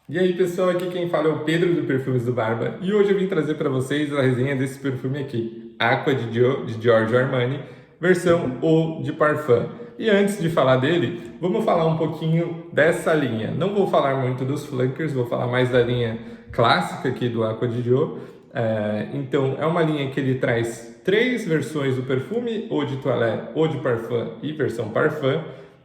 E aí pessoal, aqui quem fala é o Pedro do Perfumes do Barba e hoje eu vim trazer para vocês a resenha desse perfume aqui, Aqua de Giorgio Armani, versão Eau de Parfum. E antes de falar dele, vamos falar um pouquinho dessa linha. Não vou falar muito dos flankers, vou falar mais da linha clássica aqui do Aqua di Gio. Então é uma linha que ele traz três versões do perfume, Eau de Toilette, Eau de Parfum e versão Parfum,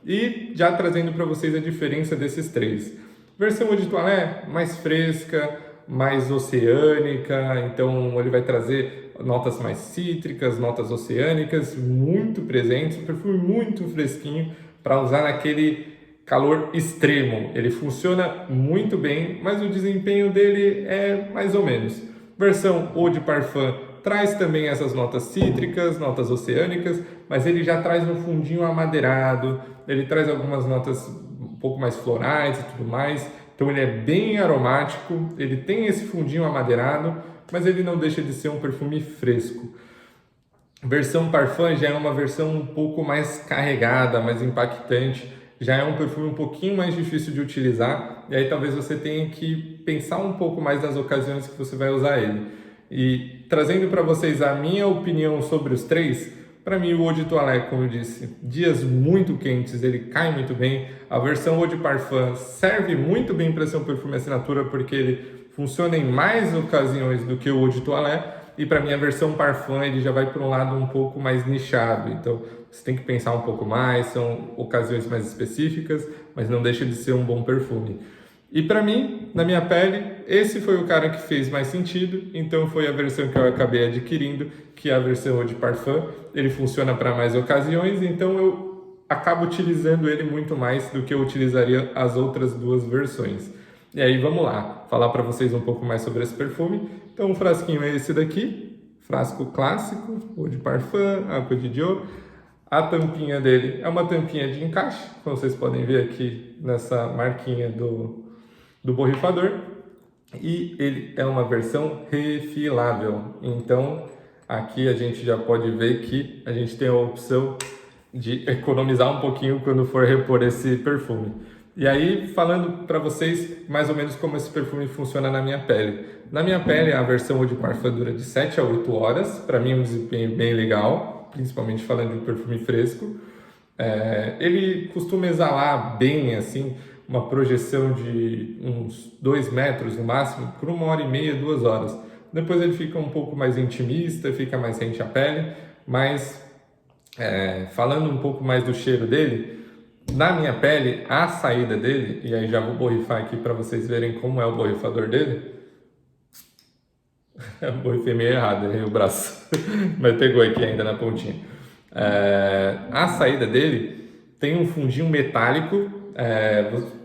e já trazendo para vocês a diferença desses três. Versão Eau de Toilette mais fresca, mais oceânica, então ele vai trazer notas mais cítricas, notas oceânicas, muito presentes, um perfume muito fresquinho para usar naquele calor extremo. Ele funciona muito bem, mas o desempenho dele é mais ou menos. Versão Eau de Parfum traz também essas notas cítricas, notas oceânicas, mas ele já traz um fundinho amadeirado, ele traz algumas notas um pouco mais florais e tudo mais. Então ele é bem aromático, ele tem esse fundinho amadeirado, mas ele não deixa de ser um perfume fresco. Versão Parfum já é uma versão um pouco mais carregada, mais impactante, já é um perfume um pouquinho mais difícil de utilizar, e aí talvez você tenha que pensar um pouco mais nas ocasiões que você vai usar ele. E trazendo para vocês a minha opinião sobre os três, para mim o Eau de Toilette, como eu disse, dias muito quentes, ele cai muito bem. A versão Eau de Parfum serve muito bem para ser um perfume assinatura, porque ele funciona em mais ocasiões do que o Eau de Toilette. E para mim a versão Parfum ele já vai para um lado um pouco mais nichado, então você tem que pensar um pouco mais, são ocasiões mais específicas, mas não deixa de ser um bom perfume. E para mim, na minha pele, esse foi o cara que fez mais sentido, então foi a versão que eu acabei adquirindo, que é a versão Eau de Parfum. Ele funciona para mais ocasiões, então eu acabo utilizando ele muito mais do que eu utilizaria as outras duas versões. E aí vamos lá, falar para vocês um pouco mais sobre esse perfume. Então o frasquinho é esse daqui, frasco clássico, Eau de Parfum, Aqua di Gio. A tampinha dele é uma tampinha de encaixe, como vocês podem ver aqui nessa marquinha do borrifador. E ele é uma versão refilável, então aqui a gente já pode ver que a gente tem a opção de economizar um pouquinho quando for repor esse perfume. E aí, falando para vocês mais ou menos como esse perfume funciona na minha pele. Na minha pele, a versão Eau de Parfum dura de 7 a 8 horas. Para mim é um desempenho bem legal, principalmente falando de um perfume fresco. Ele costuma exalar bem, assim, uma projeção de uns 2 metros no máximo, por 1h30, 2 horas. Depois ele fica um pouco mais intimista, fica mais rente à pele, mas falando um pouco mais do cheiro dele, na minha pele, a saída dele, e aí já vou borrifar aqui para vocês verem como é o borrifador dele. Borrifei meio errado, errei o braço, mas pegou aqui ainda na pontinha. A saída dele tem um fundinho metálico,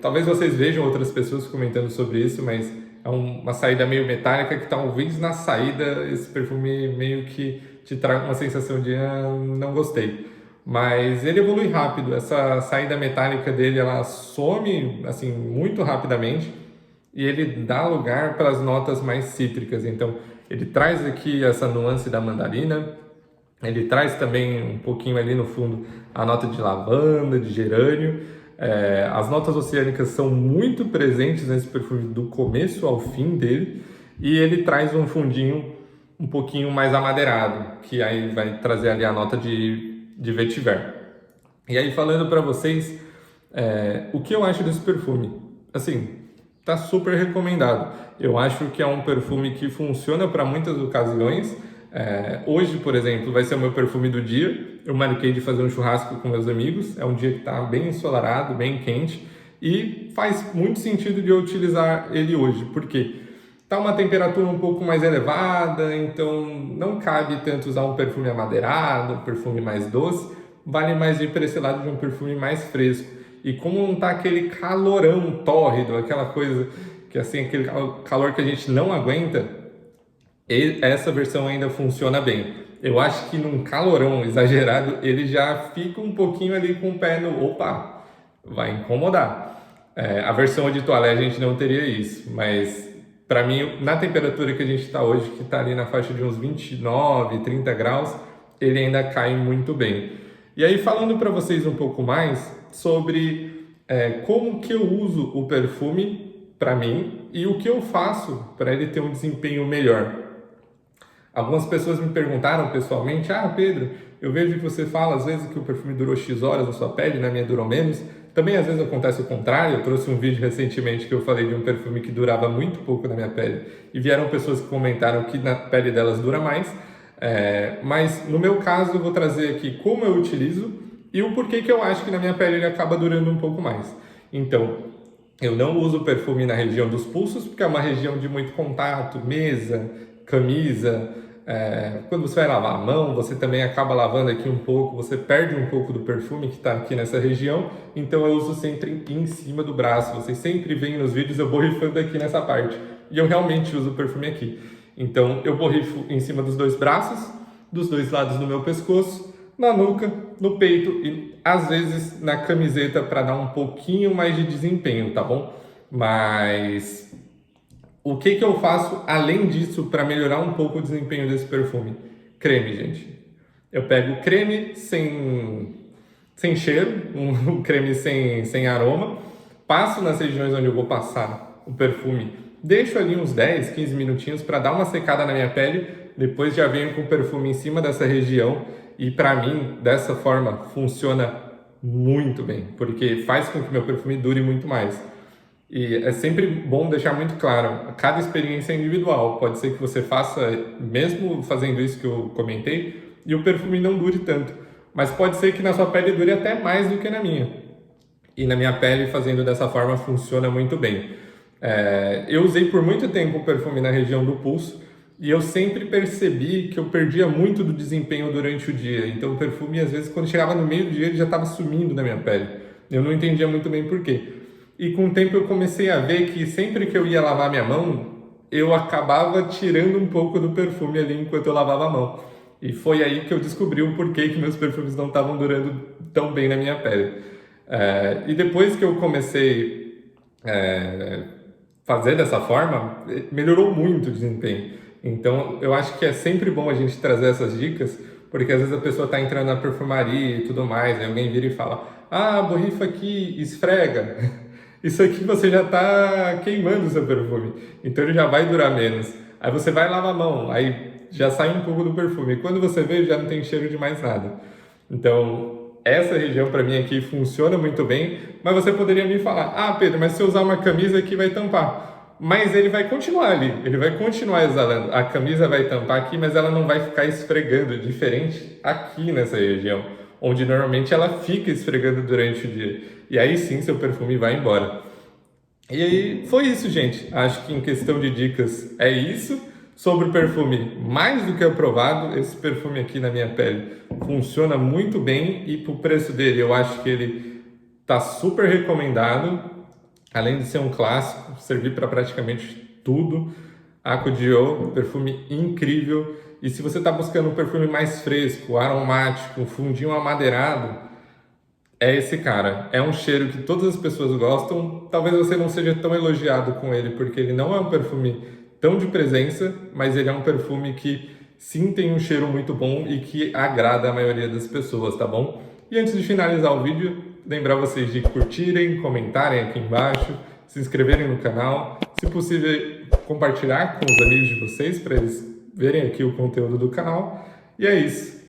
talvez vocês vejam outras pessoas comentando sobre isso, mas é uma saída meio metálica que talvez na saída esse perfume meio que te traga uma sensação de não gostei. Mas ele evolui rápido, essa saída metálica dele ela some assim muito rapidamente e ele dá lugar para as notas mais cítricas. Então ele traz aqui essa nuance da mandarina, ele traz também um pouquinho ali no fundo a nota de lavanda, de gerânio. As notas oceânicas são muito presentes nesse perfume do começo ao fim dele e ele traz um fundinho um pouquinho mais amadeirado, que aí vai trazer ali a nota de vetiver. E aí falando para vocês o que eu acho desse perfume, assim, tá super recomendado. Eu acho que é um perfume que funciona para muitas ocasiões. Hoje, por exemplo, vai ser o meu perfume do dia. Eu marquei de fazer um churrasco com meus amigos. É um dia que está bem ensolarado, bem quente e faz muito sentido de eu utilizar ele hoje. Por quê? Está uma temperatura um pouco mais elevada, então não cabe tanto usar um perfume amadeirado, um perfume mais doce. Vale mais ir para esse lado de um perfume mais fresco. E como não está aquele calorão tórrido, aquela coisa que assim, aquele calor que a gente não aguenta, essa versão ainda funciona bem. Eu acho que num calorão exagerado, ele já fica um pouquinho ali com o pé no... Opa, vai incomodar. A versão de toalete a gente não teria isso, mas para mim, na temperatura que a gente está hoje, que está ali na faixa de uns 29, 30 graus, ele ainda cai muito bem. E aí, falando para vocês um pouco mais sobre como que eu uso o perfume para mim e o que eu faço para ele ter um desempenho melhor. Algumas pessoas me perguntaram pessoalmente: ah, Pedro, eu vejo que você fala às vezes que o perfume durou X horas na sua pele, na minha durou menos. Também às vezes acontece o contrário. Eu trouxe um vídeo recentemente que eu falei de um perfume que durava muito pouco na minha pele e vieram pessoas que comentaram que na pele delas dura mais. Mas no meu caso eu vou trazer aqui como eu utilizo e o porquê que eu acho que na minha pele ele acaba durando um pouco mais. Então, eu não uso perfume na região dos pulsos porque é uma região de muito contato, mesa, camisa. Quando você vai lavar a mão, você também acaba lavando aqui um pouco, você perde um pouco do perfume que está aqui nessa região, então eu uso sempre em cima do braço. Vocês sempre veem nos vídeos eu borrifando aqui nessa parte, e eu realmente uso o perfume aqui. Então eu borrifo em cima dos dois braços, dos dois lados do meu pescoço, na nuca, no peito e às vezes na camiseta para dar um pouquinho mais de desempenho, tá bom? Mas o que eu faço além disso para melhorar um pouco o desempenho desse perfume? Creme, gente. Eu pego creme sem cheiro, um creme sem aroma, passo nas regiões onde eu vou passar o perfume, deixo ali uns 10, 15 minutinhos para dar uma secada na minha pele, depois já venho com o perfume em cima dessa região e para mim, dessa forma, funciona muito bem, porque faz com que meu perfume dure muito mais. E é sempre bom deixar muito claro, cada experiência é individual. Pode ser que você faça, mesmo fazendo isso que eu comentei, e o perfume não dure tanto. Mas pode ser que na sua pele dure até mais do que na minha. E na minha pele, fazendo dessa forma, funciona muito bem. Eu usei por muito tempo o perfume na região do pulso, e eu sempre percebi que eu perdia muito do desempenho durante o dia. Então o perfume, às vezes, quando chegava no meio do dia, ele já estava sumindo da minha pele. Eu não entendia muito bem por quê. E com o tempo eu comecei a ver que sempre que eu ia lavar minha mão, eu acabava tirando um pouco do perfume ali enquanto eu lavava a mão. E foi aí que eu descobri o porquê que meus perfumes não estavam durando tão bem na minha pele. E depois que eu comecei fazer dessa forma, melhorou muito o desempenho. Então eu acho que é sempre bom a gente trazer essas dicas, porque às vezes a pessoa está entrando na perfumaria e tudo mais, aí alguém vira e fala: ah, borrifa aqui, esfrega. Isso aqui você já está queimando o seu perfume, então ele já vai durar menos. Aí você vai lavar a mão, aí já sai um pouco do perfume. E quando você vê, já não tem cheiro de mais nada. Então, essa região para mim aqui funciona muito bem, mas você poderia me falar: ah, Pedro, mas se eu usar uma camisa aqui vai tampar. Mas ele vai continuar ali, ele vai continuar exalando. A camisa vai tampar aqui, mas ela não vai ficar esfregando, diferente aqui nessa região, onde normalmente ela fica esfregando durante o dia. E aí sim seu perfume vai embora. E aí foi isso, gente. Acho que em questão de dicas é isso. Sobre o perfume, mais do que aprovado. Esse perfume aqui na minha pele funciona muito bem e pro preço dele eu acho que ele tá super recomendado. Além de ser um clássico, servir para praticamente tudo. Acqua di Gio, perfume incrível. E se você está buscando um perfume mais fresco, aromático, um fundinho amadeirado, é esse cara. É um cheiro que todas as pessoas gostam. Talvez você não seja tão elogiado com ele, porque ele não é um perfume tão de presença, mas ele é um perfume que sim tem um cheiro muito bom e que agrada a maioria das pessoas, tá bom? E antes de finalizar o vídeo, lembrar vocês de curtirem, comentarem aqui embaixo, se inscreverem no canal, se possível compartilhar com os amigos de vocês para eles verem aqui o conteúdo do canal. E é isso.